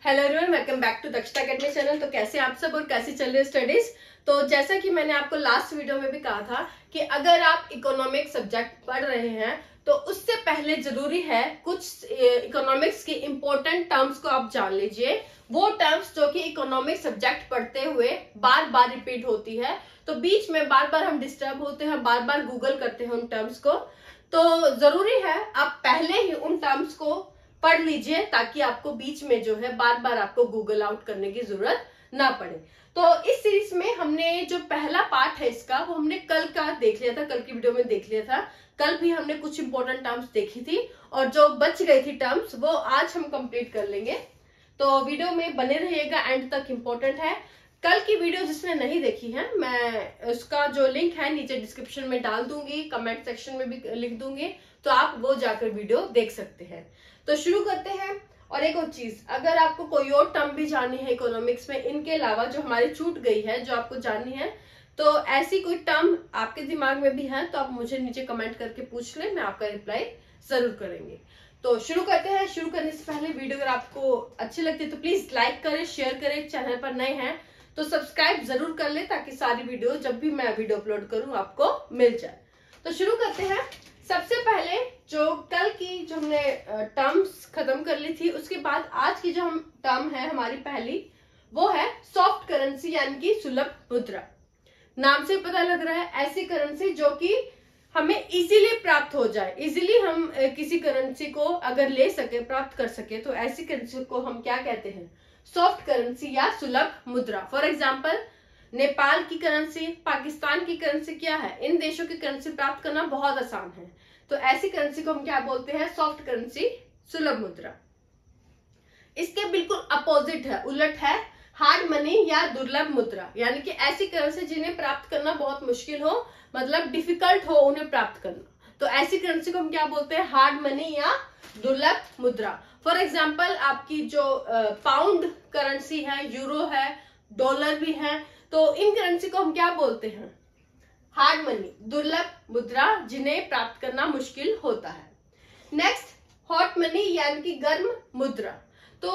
Hello everyone, welcome back to Dakshata academy channel. तो कैसे आप सब और कैसी चल रही है स्टडीज। तो जैसा कि मैंने आपको लास्ट वीडियो में भी कहा था कि अगर आप इकोनॉमिक्स सब्जेक्ट पढ़ रहे हैं तो उससे पहले जरूरी है कुछ इकोनॉमिक्स के इंपॉर्टेंट टर्म्स को आप जान लीजिए। वो टर्म्स जो कि इकोनॉमिक्स सब्जेक्ट पढ़ते हुए बार बार रिपीट होती है, तो बीच में बार बार हम डिस्टर्ब होते हैं, बार बार गूगल करते हैं उन टर्म्स को। तो जरूरी है आप पहले ही उन टर्म्स को पढ़ लीजिए ताकि आपको बीच में जो है बार बार आपको गूगल आउट करने की जरूरत ना पड़े। तो इस सीरीज में हमने जो पहला पार्ट है इसका वो हमने कल का देख लिया था, कल की वीडियो में देख लिया था। कल भी हमने कुछ इंपॉर्टेंट टर्म्स देखी थी और जो बच गई थी टर्म्स वो आज हम कंप्लीट कर लेंगे। तो वीडियो में बने रहिएगा, एंड तक इम्पोर्टेंट है। कल की वीडियो जिसने नहीं देखी है मैं उसका जो लिंक है नीचे डिस्क्रिप्शन में डाल दूंगी, कमेंट सेक्शन में भी लिख दूंगी, तो आप वो जाकर वीडियो देख सकते हैं। तो शुरू करते हैं। और एक और चीज, अगर आपको कोई और टर्म भी जाननी है इकोनॉमिक्स में इनके अलावा जो हमारी छूट गई है, जो आपको जाननी है, तो ऐसी कोई टर्म आपके दिमाग में भी है तो आप मुझे नीचे कमेंट करके पूछ लें, मैं आपका रिप्लाई जरूर करेंगे। तो शुरू करते हैं। शुरू करने से पहले वीडियो अगर आपको अच्छी लगती है तो प्लीज लाइक करें, शेयर करें। चैनल पर नए हैं तो सब्सक्राइब जरूर कर ले ताकि सारी वीडियो जब भी मैं वीडियो अपलोड करूं आपको मिल जाए। तो शुरू करते हैं। सबसे पहले जो कल की जो हमने टर्म्स खत्म कर ली थी, उसके बाद आज की जो हम टर्म है हमारी पहली, वो है सॉफ्ट करेंसी यानी कि सुलभ मुद्रा। नाम से पता लग रहा है ऐसी करेंसी जो कि हमें इजीली प्राप्त हो जाए। इजीली हम किसी करेंसी को अगर ले सके, प्राप्त कर सके, तो ऐसी करेंसी को हम क्या कहते हैं? सॉफ्ट करेंसी या सुलभ मुद्रा। फॉर एग्जाम्पल नेपाल की करेंसी, पाकिस्तान की करेंसी क्या है? इन देशों की करेंसी प्राप्त करना बहुत आसान है, तो ऐसी करेंसी को हम क्या बोलते हैं? सॉफ्ट करेंसी, सुलभ मुद्रा। इसके बिल्कुल अपोजिट है, उलट है हार्ड मनी या दुर्लभ मुद्रा, यानी कि ऐसी करेंसी जिन्हें प्राप्त करना बहुत मुश्किल हो, मतलब डिफिकल्ट हो उन्हें प्राप्त करना, तो ऐसी करेंसी को हम क्या बोलते हैं? हार्ड मनी या दुर्लभ मुद्रा। फॉर एग्जाम्पल आपकी जो पाउंड करेंसी है, यूरो है, डॉलर भी है, तो इन करेंसी को हम क्या बोलते हैं? हार्ड मनी, दुर्लभ मुद्रा, जिन्हें प्राप्त करना मुश्किल होता है। नेक्स्ट, हॉट मनी यानी कि गर्म मुद्रा। तो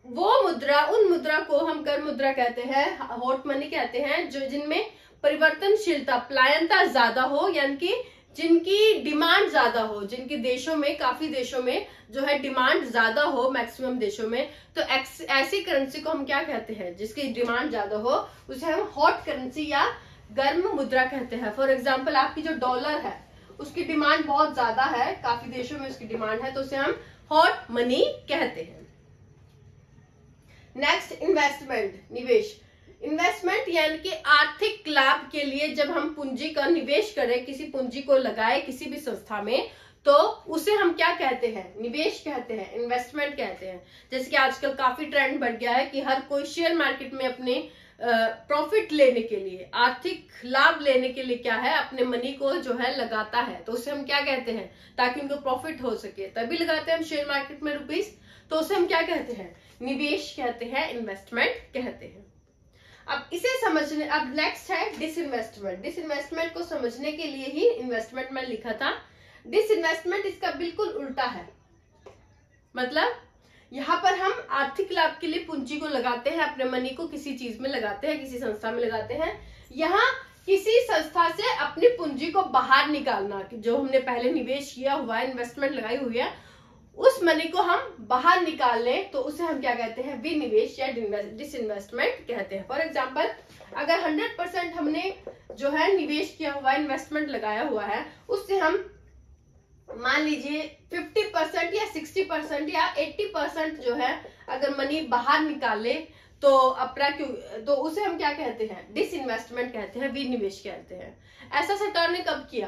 वो मुद्रा, उन मुद्रा को हम गर्म मुद्रा कहते हैं, हॉट मनी कहते हैं, जो जिनमें परिवर्तनशीलता, प्लायनता ज्यादा हो, यानी कि जिनकी डिमांड ज्यादा हो, जिनके देशों में, काफी देशों में जो है डिमांड ज्यादा हो, मैक्सिमम देशों में, तो ऐसी करेंसी को हम क्या कहते हैं? जिसकी डिमांड ज्यादा हो उसे हम हॉट करेंसी या गर्म मुद्रा कहते हैं। फॉर एग्जाम्पल आपकी जो डॉलर है उसकी डिमांड बहुत ज्यादा है, काफी देशों में उसकी डिमांड है, तो उसे हम हॉट मनी कहते हैं। नेक्स्ट, इन्वेस्टमेंट, निवेश। इन्वेस्टमेंट यानी कि आर्थिक लाभ के लिए जब हम पूंजी का निवेश करें, किसी पूंजी को लगाए किसी भी संस्था में, तो उसे हम क्या कहते हैं? निवेश कहते हैं, इन्वेस्टमेंट कहते हैं। जैसे कि आजकल काफी ट्रेंड बढ़ गया है कि हर कोई शेयर मार्केट में अपने प्रॉफिट लेने के लिए, आर्थिक लाभ लेने के लिए क्या है? अपने मनी को जो है लगाता है, तो उसे हम क्या कहते हैं? ताकि उनको प्रॉफिट हो सके तभी लगाते हैं हम शेयर मार्केट में रुपीस, तो उसे हम क्या कहते हैं? निवेश कहते हैं, इन्वेस्टमेंट कहते हैं। अब इसे समझने, अब नेक्स्ट है डिसइन्वेस्टमेंट। डिसइन्वेस्टमेंट को समझने के लिए ही इन्वेस्टमेंट में लिखा था। डिसइन्वेस्टमेंट इसका बिल्कुल उल्टा है, मतलब यहाँ पर हम आर्थिक लाभ के लिए पूंजी को लगाते हैं, अपने मनी को किसी चीज में लगाते हैं, किसी संस्था में लगाते हैं। यहाँ किसी संस्था से अपनी पूंजी को बाहर निकालना, जो हमने पहले निवेश किया हुआ है, इन्वेस्टमेंट लगाई हुई है, उस मनी को हम बाहर निकाल लें तो उसे हम क्या कहते हैं? विनिवेश या डिसइन्वेस्टमेंट कहते हैं। फॉर एग्जाम्पल अगर 100% हमने जो है निवेश किया हुआ, इन्वेस्टमेंट लगाया हुआ है, उससे हम मान लीजिए 50% या 60% या 80% जो है अगर मनी बाहर निकाले तो अपना तो उसे हम क्या कहते हैं? डिसइन्वेस्टमेंट कहते हैं, विनिवेश कहते हैं। ऐसा सरकार ने कब किया?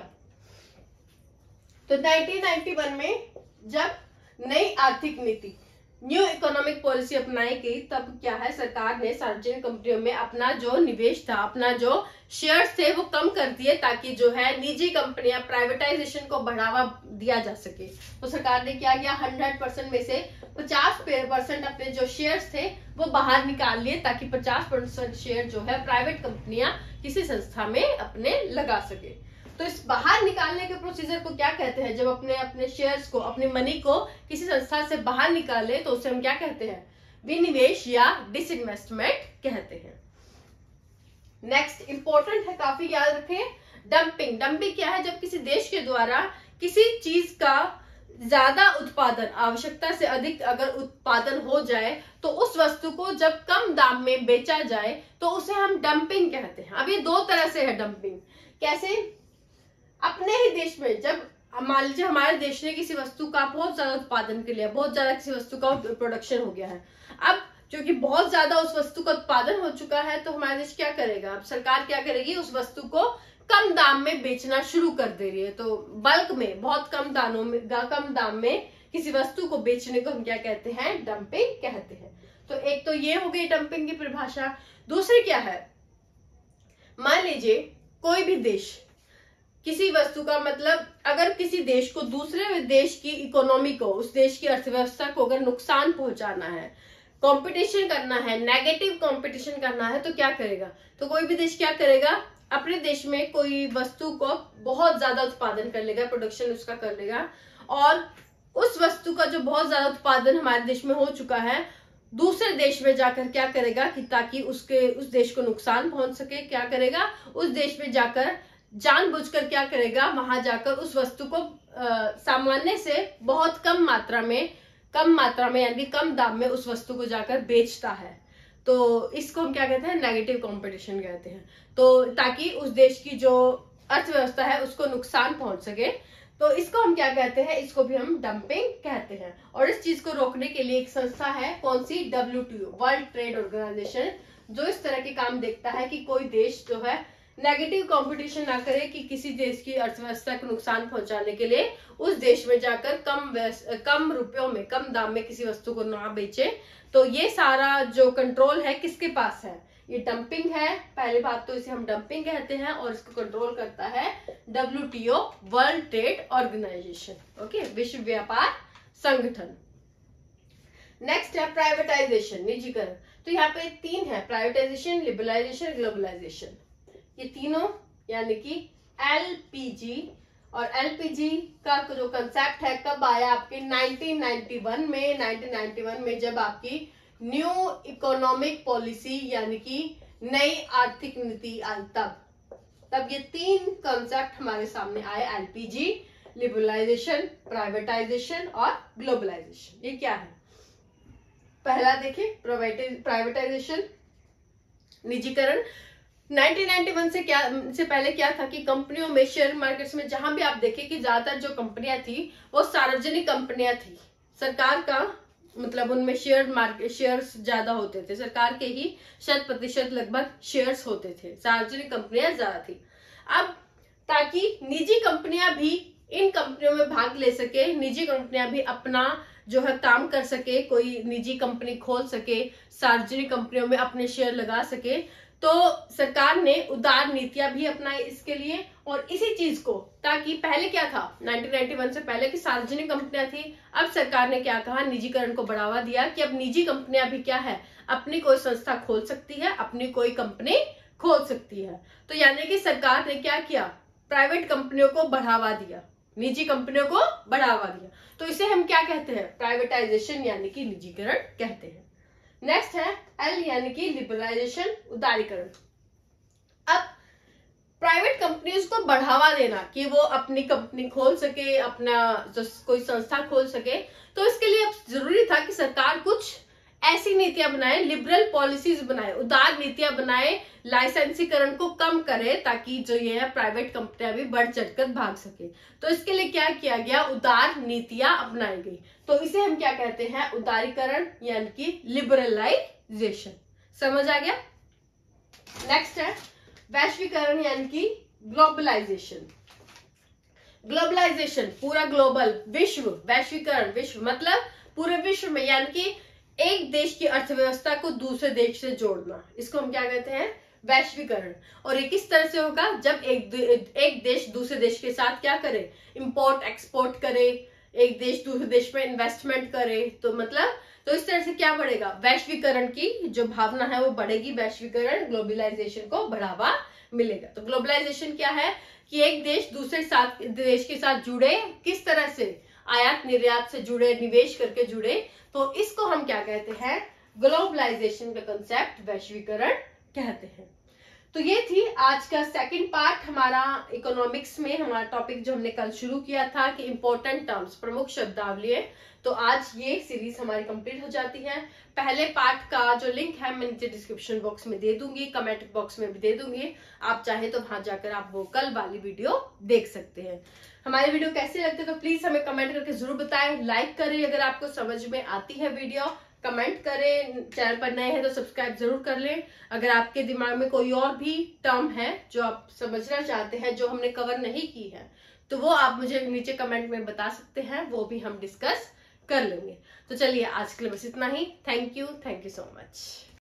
तो 1991 में जब नई आर्थिक नीति, न्यू इकोनॉमिक पॉलिसी अपनाई गई, तब क्या है? सरकार ने सार्वजनिक कंपनियों में अपना जो निवेश था, अपना जो शेयर्स थे वो कम कर दिए ताकि जो है निजी कंपनियां, प्राइवेटाइजेशन को बढ़ावा दिया जा सके। तो सरकार ने क्या किया? 100% में से 50% अपने जो शेयर्स थे वो बाहर निकाल लिए ताकि 50% शेयर जो है प्राइवेट कंपनियां किसी संस्था में अपने लगा सके। तो इस बाहर निकालने के प्रोसीजर को क्या कहते हैं? जब अपने शेयर्स को, अपने मनी को किसी संस्था से बाहर निकाले तो उसे हम क्या कहते हैं? विनिवेश या डिसइन्वेस्टमेंट कहते हैं। नेक्स्ट इंपॉर्टेंट है, काफी याद रखें, डंपिंग। डंपिंग क्या है? जब किसी देश के द्वारा किसी चीज का ज्यादा उत्पादन, आवश्यकता से अधिक अगर उत्पादन हो जाए तो उस वस्तु को जब कम दाम में बेचा जाए तो उसे हम डंपिंग कहते हैं। अब ये दो तरह से है डंपिंग। कैसे? अपने ही देश में जब मान लीजिए हमारे देश ने किसी वस्तु का बहुत ज्यादा उत्पादन कर लिया, बहुत ज्यादा किसी वस्तु का प्रोडक्शन हो गया है, अब क्योंकि बहुत ज्यादा उस वस्तु का उत्पादन हो चुका है तो हमारा देश क्या करेगा? अब सरकार क्या करेगी? उस वस्तु को कम दाम में बेचना शुरू कर दे रही है। तो बल्क में, बहुत कम दाम में किसी वस्तु को बेचने को हम क्या कहते हैं? डंपिंग कहते हैं। तो एक तो ये हो गई डंपिंग की परिभाषा। दूसरी क्या है? मान लीजिए कोई भी देश किसी वस्तु का, मतलब अगर किसी देश को दूसरे देश की इकोनॉमी को, उस देश की अर्थव्यवस्था को अगर नुकसान पहुंचाना है, कंपटीशन करना है, नेगेटिव कंपटीशन करना है, तो क्या करेगा? तो कोई भी देश क्या करेगा? अपने देश में कोई वस्तु को बहुत ज्यादा उत्पादन कर लेगा, प्रोडक्शन उसका कर लेगा, और उस वस्तु का जो बहुत ज्यादा उत्पादन हमारे देश में हो चुका है, दूसरे देश में जाकर क्या करेगा कि ताकि उस देश को नुकसान पहुंच सके, क्या करेगा? उस देश में जाकर जानबूझकर क्या करेगा? वहां जाकर उस वस्तु को सामान्य से बहुत कम मात्रा में यानी कम दाम में उस वस्तु को जाकर बेचता है। तो इसको हम क्या कहते हैं? नेगेटिव कंपटीशन कहते हैं। तो ताकि उस देश की जो अर्थव्यवस्था है उसको नुकसान पहुंच सके, तो इसको हम क्या कहते हैं? इसको भी हम डंपिंग कहते हैं। और इस चीज को रोकने के लिए एक संस्था है, कौन सी? WTO, वर्ल्ड ट्रेड ऑर्गेनाइजेशन, जो इस तरह के काम देखता है कि कोई देश जो है नेगेटिव कंपटीशन ना करे, कि किसी देश की अर्थव्यवस्था को नुकसान पहुंचाने के लिए उस देश में जाकर कम रुपयों में, कम दाम में किसी वस्तु को ना बेचे। तो ये सारा जो कंट्रोल है किसके पास है? ये डंपिंग है। पहली बात तो इसे हम डंपिंग कहते हैं, और इसको कंट्रोल करता है WTO, world trade organisation. Okay, विश्व व्यापार संगठन। नेक्स्ट है प्राइवेटाइजेशन, निजीकरण। तो यहाँ पे तीन है, प्राइवेटाइजेशन, लिबरलाइजेशन, ग्लोबलाइजेशन। ये तीनों यानी कि LPG, और LPG का जो कंसेप्ट है कब आया? आपके 1991 में जब आपकी न्यू इकोनॉमिक पॉलिसी यानी कि नई आर्थिक नीति आई, तब ये तीन कंसेप्ट हमारे सामने आए, LPG, लिबरलाइजेशन, प्राइवेटाइजेशन और ग्लोबलाइजेशन। ये क्या है? पहला देखिए, प्राइवेटाइजेशन, निजीकरण। 1991 से पहले क्या था कि कंपनियों में, शेयर मार्केट्स में जहां भी आप देखें कि ज्यादातर जो कंपनियां थी वो सार्वजनिक कंपनियां थी। सरकार का मतलब उनमें शेयर्स ज्यादा होते थे, सरकार के ही 100% लगभग शेयर्स होते थे, सार्वजनिक कंपनियां ज्यादा थी। अब ताकि निजी कंपनियां भी इन कंपनियों में भाग ले सके, निजी कंपनियां भी अपना जो है काम कर सके, कोई निजी कंपनी खोल सके, सार्वजनिक कंपनियों में अपने शेयर लगा सके, तो सरकार ने उदार नीतियां भी अपनाई इसके लिए। और इसी चीज को, ताकि पहले क्या था 1991 से पहले की सार्वजनिक कंपनियां थी, अब सरकार ने क्या कहा? निजीकरण को बढ़ावा दिया कि अब निजी कंपनियां भी क्या है? अपनी कोई संस्था खोल सकती है, अपनी कोई कंपनी खोल सकती है। तो यानी कि सरकार ने क्या किया? प्राइवेट कंपनियों को बढ़ावा दिया, निजी कंपनियों को बढ़ावा दिया। तो इसे हम क्या कहते हैं? प्राइवेटाइजेशन यानी कि निजीकरण कहते हैं। नेक्स्ट है L यानी कि लिबरलाइजेशन, उदारीकरण। अब प्राइवेट कंपनीज को बढ़ावा देना कि वो अपनी कंपनी खोल सके, अपना कोई संस्था खोल सके, तो इसके लिए अब जरूरी था कि सरकार कुछ ऐसी नीतियां बनाए, लिबरल पॉलिसीज बनाए, उदार नीतियां बनाए, लाइसेंसीकरण को कम करे, ताकि जो ये है प्राइवेट कंपनियां भी बढ़ चढ़कर भाग सके। तो इसके लिए क्या किया गया? उदार नीतियां अपनाई गई। तो इसे हम क्या कहते हैं? उदारीकरण यानी कि लिबरलाइजेशन। समझ आ गया? नेक्स्ट है वैश्वीकरण यानी कि ग्लोबलाइजेशन। ग्लोबलाइजेशन पूरा ग्लोबल, विश्व, वैश्वीकरण विश्व मतलब पूरे विश्व में, यानी कि एक देश की अर्थव्यवस्था को दूसरे देश से जोड़ना, इसको हम क्या कहते हैं? वैश्वीकरण। और ये किस तरह से होगा? जब एक देश दूसरे देश के साथ क्या करे? इंपोर्ट एक्सपोर्ट करे, एक देश दूसरे देश में इन्वेस्टमेंट करे, तो मतलब तो इस तरह से क्या बढ़ेगा? वैश्वीकरण की जो भावना है वो बढ़ेगी, वैश्वीकरण, ग्लोबलाइजेशन को बढ़ावा मिलेगा। तो ग्लोबलाइजेशन क्या है? कि एक देश दूसरे देश के साथ जुड़े, किस तरह से? आयात निर्यात से जुड़े, निवेश करके जुड़े। तो इसको हम क्या कहते हैं? ग्लोबलाइजेशन का कंसेप्ट वैश्वीकरण कहते हैं। तो ये थी आज का सेकंड पार्ट हमारा इकोनॉमिक्स में, हमारा टॉपिक जो हमने कल शुरू किया था कि इंपॉर्टेंट टर्म्स, प्रमुख शब्दावली। तो आज ये सीरीज हमारी कंप्लीट हो जाती है। पहले पार्ट का जो लिंक है मैं नीचे डिस्क्रिप्शन बॉक्स में दे दूंगी, कमेंट बॉक्स में भी दे दूंगी, आप चाहे तो वहां जाकर आप वो कल वाली वीडियो देख सकते हैं। हमारी वीडियो कैसे लगती है तो प्लीज हमें कमेंट करके जरूर बताएं, लाइक करें अगर आपको समझ में आती है वीडियो, कमेंट करें, चैनल पर नए हैं तो सब्सक्राइब जरूर कर लें। अगर आपके दिमाग में कोई और भी टर्म है जो आप समझना चाहते हैं जो हमने कवर नहीं की है तो वो आप मुझे नीचे कमेंट में बता सकते हैं, वो भी हम डिस्कस कर लेंगे। तो चलिए आज के लिए बस इतना ही। Thank you so much.